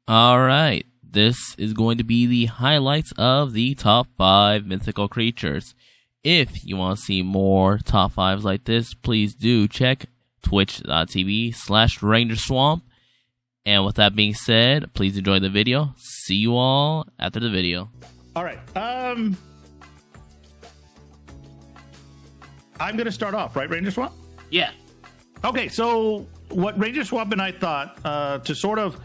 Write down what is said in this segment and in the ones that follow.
Alright, this is going to be the highlights of the top 5 mythical creatures. If you want to see more top 5s like this, please do check twitch.tv/rangerswamp. And with that being said, please enjoy the video. See you all after the video. Alright, I'm gonna start off, right, Ranger Swamp? Yeah. Okay, so what Ranger Swamp and I thought, to sort of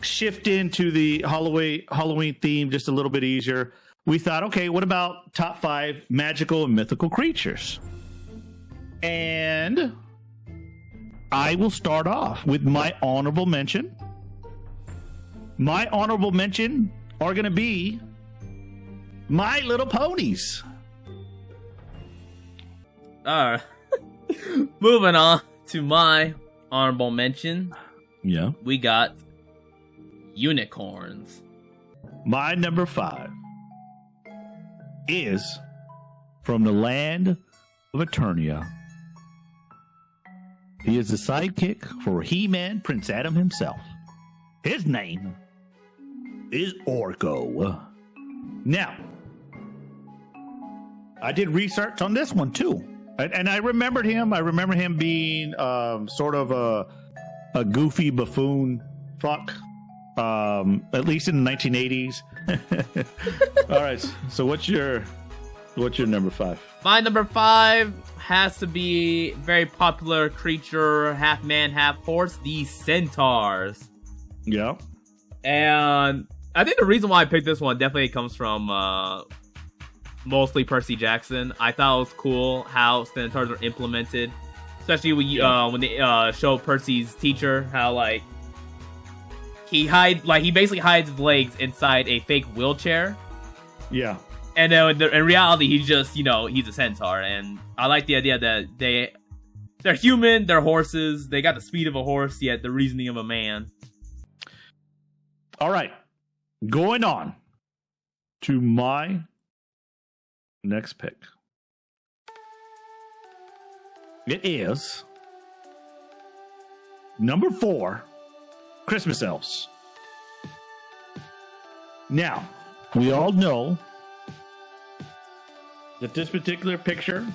shift into the Halloween theme just a little bit easier, we thought, okay, what about top 5 magical and mythical creatures? And I will start off with my honorable mention. My honorable mention are going to be My Little Ponies. Alright. Moving on to my honorable mention. Yeah. We got unicorns. My number 5 is from the land of Eternia. He is the sidekick for He-Man, Prince Adam himself. His name is Orko. Now, I did research on this one too, and I remembered him. I remember him being sort of a goofy buffoon fuck. At least in the 1980s. All right. So what's your number 5? My number 5 has to be very popular creature, half man, half horse, the centaurs. Yeah. And I think the reason why I picked this one definitely comes from mostly Percy Jackson. I thought it was cool how centaurs are implemented, especially when they show Percy's teacher how he basically hides his legs inside a fake wheelchair. Yeah. And then in reality, he's just, he's a centaur. And I like the idea that they're human, they're horses, they got the speed of a horse, yet the reasoning of a man. All right. Going on to my next pick. It is number 4. Christmas elves. Now, we all know that this particular picture,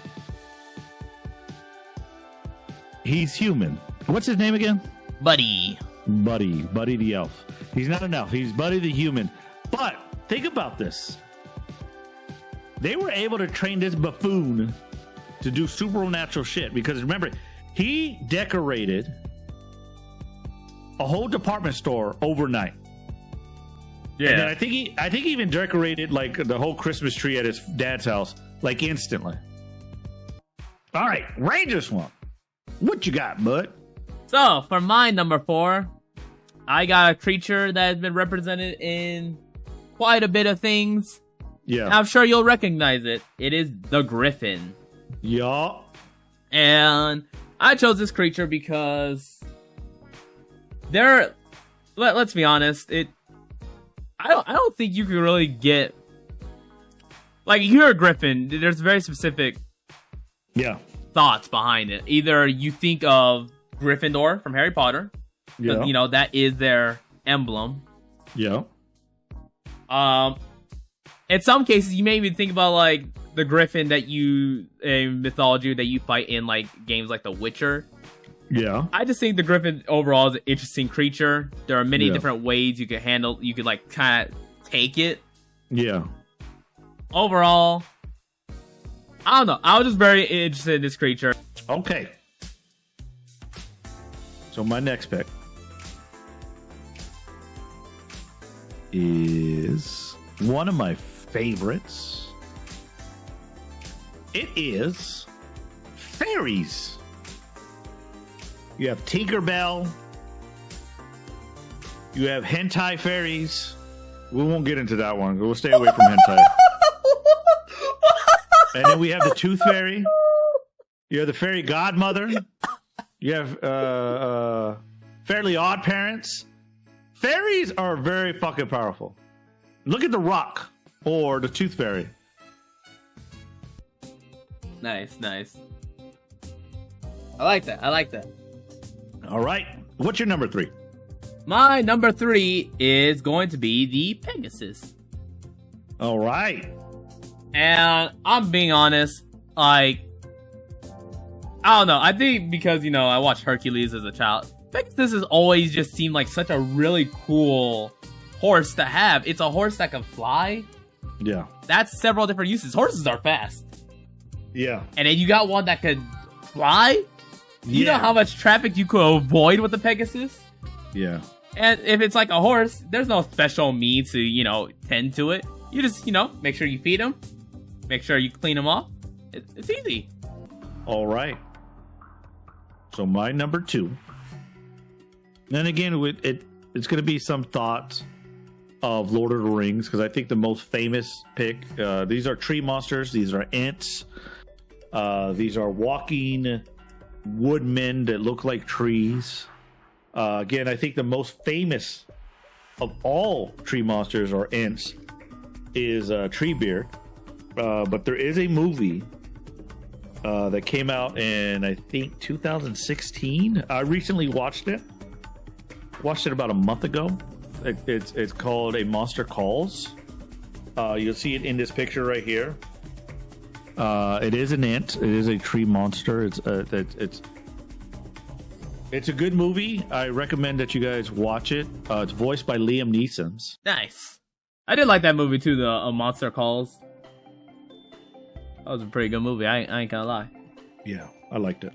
he's human. What's his name again? Buddy the elf. He's not an elf. He's Buddy the human. But think about this. They were able to train this buffoon to do supernatural shit because remember, he decorated a whole department store overnight. Yeah. And then I think he even decorated the whole Christmas tree at his dad's house instantly. All right, Ranger Swamp. What you got, bud? So, for my number 4, I got a creature that has been represented in quite a bit of things. Yeah. I'm sure you'll recognize it. It is the Griffin. Yeah. And I chose this creature because let's be honest, I don't think you can really get if you're a Griffin, there's very specific thoughts behind it. Either you think of Gryffindor from Harry Potter, that is their emblem. Yeah. In some cases, you may even think about the Griffin that in mythology that you fight in games like The Witcher. Yeah. I just think the Griffin overall is an interesting creature. There are many different ways you could kind of take it. Yeah. Overall, I don't know. I was just very interested in this creature. Okay. So my next pick is one of my favorites. It is fairies. You have Tinkerbell. You have hentai fairies. We won't get into that one. We'll stay away from hentai. And then we have the Tooth Fairy. You have the Fairy Godmother. You have Fairly Odd Parents. Fairies are very fucking powerful. Look at the Rock or the Tooth Fairy. Nice. I like that. All right. What's your number 3? My number 3 is going to be the Pegasus. All right. And I'm being honest, like, I don't know. I think because, I watched Hercules as a child. Pegasus has always just seemed like such a really cool horse to have. It's a horse that can fly. Yeah. That's several different uses. Horses are fast. Yeah. And then you got one that could fly? You know how much traffic you could avoid with the Pegasus? Yeah. And if it's like a horse, there's no special means to, tend to it. You just, make sure you feed them. Make sure you clean them off. It's easy. All right. So my number 2. And again, it's going to be some thoughts of Lord of the Rings, because I think the most famous pick, these are tree monsters. These are ants. These are walking woodmen that look like trees. Again, I think the most famous of all tree monsters or ants is Treebeard. But there is a movie that came out in, I think, 2016. I recently watched it. Watched it about a month ago. It's called A Monster Calls. You'll see it in this picture right here. It is an ant. It is a tree monster. It's a good movie. I recommend that you guys watch it. It's voiced by Liam Neeson. Nice. I did like that movie too, the A Monster Calls. That was a pretty good movie. I ain't gonna lie. Yeah, I liked it.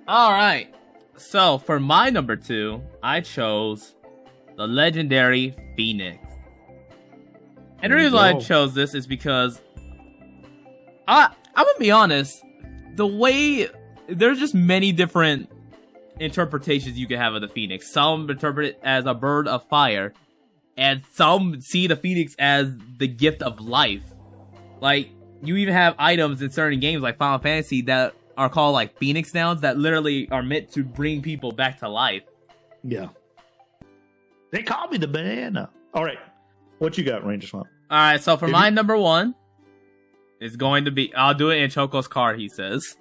All right. So for my number 2, I chose the legendary Phoenix. And the reason why I chose this is because I'm gonna be honest. The way there's just many different interpretations you can have of the Phoenix. Some interpret it as a bird of fire, and some see the Phoenix as the gift of life. Like, you even have items in certain games like Final Fantasy that are called like Phoenix Downs that literally are meant to bring people back to life. Yeah. They call me the banana. All right. What you got, Ranger Swamp? All right, so for my number 1, it's going to be, I'll do it in Choco's card, he says.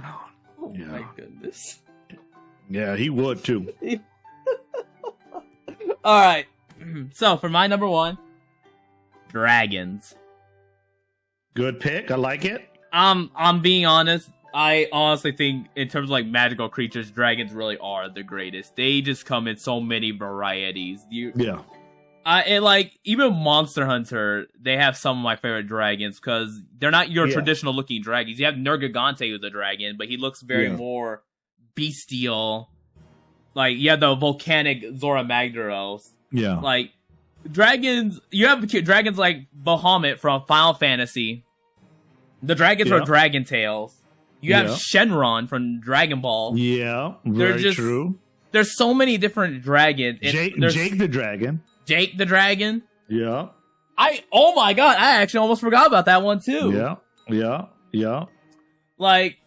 Oh yeah. My goodness. Yeah, he would too. All right. So for my number 1, dragons. Good pick. I like it. I'm being honest. I honestly think in terms of like magical creatures, dragons really are the greatest. They just come in so many varieties. Yeah. And like even Monster Hunter, they have some of my favorite dragons because they're not your traditional looking dragons. You have Nergigante, who's a dragon, but he looks very more bestial. Like you have the volcanic Zora Magdaros. Yeah. Like dragons, you have dragons like Bahamut from Final Fantasy. The dragons are Dragon Tails. You have Shenron from Dragon Ball. Yeah, very true. There's so many different dragons. Jake the Dragon. Jake the Dragon. Yeah. Oh my god, I actually almost forgot about that one too. Yeah. Like,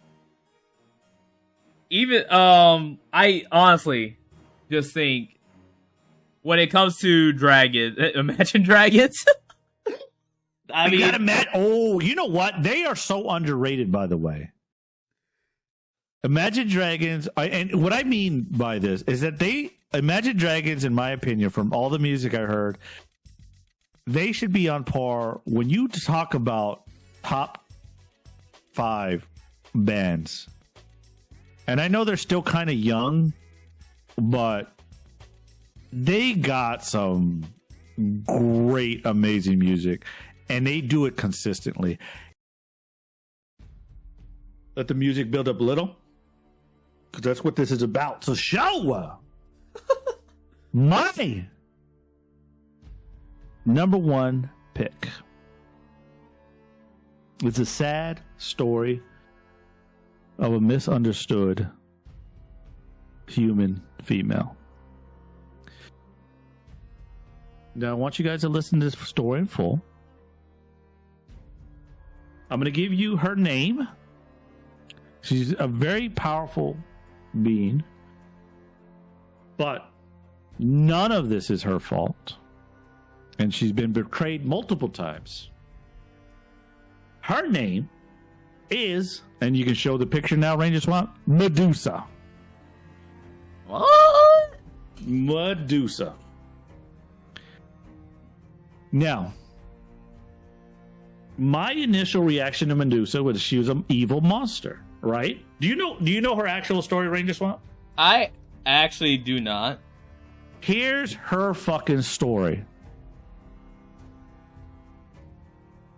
even, I honestly just think when it comes to dragons, Imagine Dragons. I mean, you know what? They are so underrated, by the way. Imagine Dragons, and what I mean by this is that Imagine Dragons, in my opinion, from all the music I heard, they should be on par when you talk about top 5 bands. And I know they're still kind of young, but they got some great, amazing music. And they do it consistently. Let the music build up a little. Because that's what this is about. So show my number 1 pick. It's a sad story of a misunderstood human female. Now I want you guys to listen to this story in full. I'm going to give you her name. She's a very powerful being. But none of this is her fault. And she's been betrayed multiple times. Her name is, and you can show the picture now, Ranger Swamp, Medusa. Medusa. Now, my initial reaction to Medusa was she was an evil monster, right? Do you know her actual story, Ranger Swamp? I actually do not. Here's her fucking story.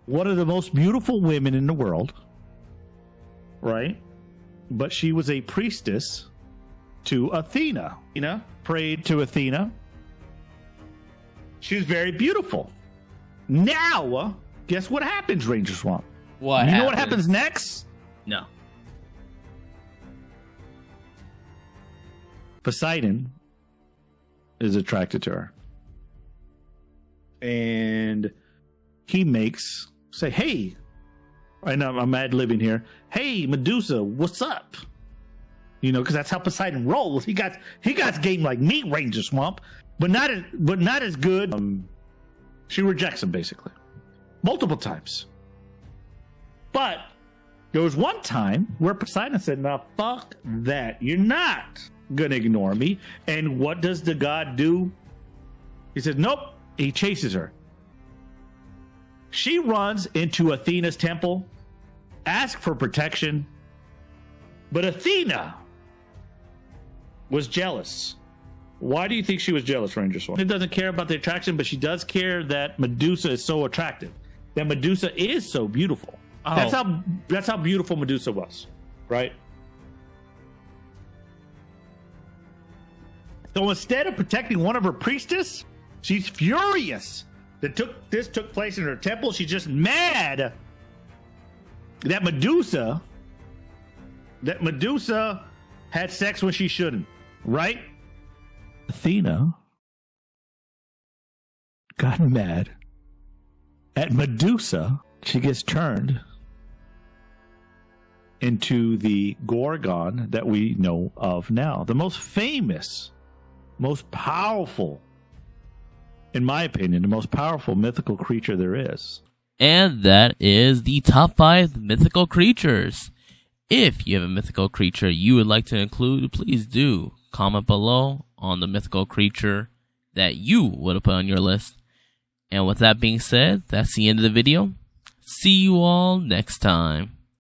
One of the most beautiful women in the world, right? But she was a priestess to Athena. Prayed to Athena. She was very beautiful. Now, guess what happens, Ranger Swamp? What? You know what happens next? No. Poseidon is attracted to her. And he say, hey, I'm ad-libbing here. Hey, Medusa, what's up? Because that's how Poseidon rolls. He got game like me, Ranger Swamp, but not as good. She rejects him basically, multiple times. But there was one time where Poseidon said, "Now fuck that. You're not gonna ignore me." And what does the god do? He said, "Nope." He chases her. She runs into Athena's temple, asks for protection, but Athena was jealous. Why do you think she was jealous, Ranger Swamp? She doesn't care about the attraction, but she does care that Medusa is so attractive. That Medusa is so beautiful. Oh. That's how beautiful Medusa was, right? So instead of protecting one of her priestess, she's furious that this took place in her temple. She's just mad that Medusa had sex when she shouldn't, right? Athena got mad at Medusa. She gets turned into the Gorgon that we know of now. The most famous, most powerful, in my opinion, the most powerful mythical creature there is. And that is the top 5 mythical creatures. If you have a mythical creature you would like to include, please do comment below on the mythical creature that you would have put on your list. And with that being said, that's the end of the video. See you all next time.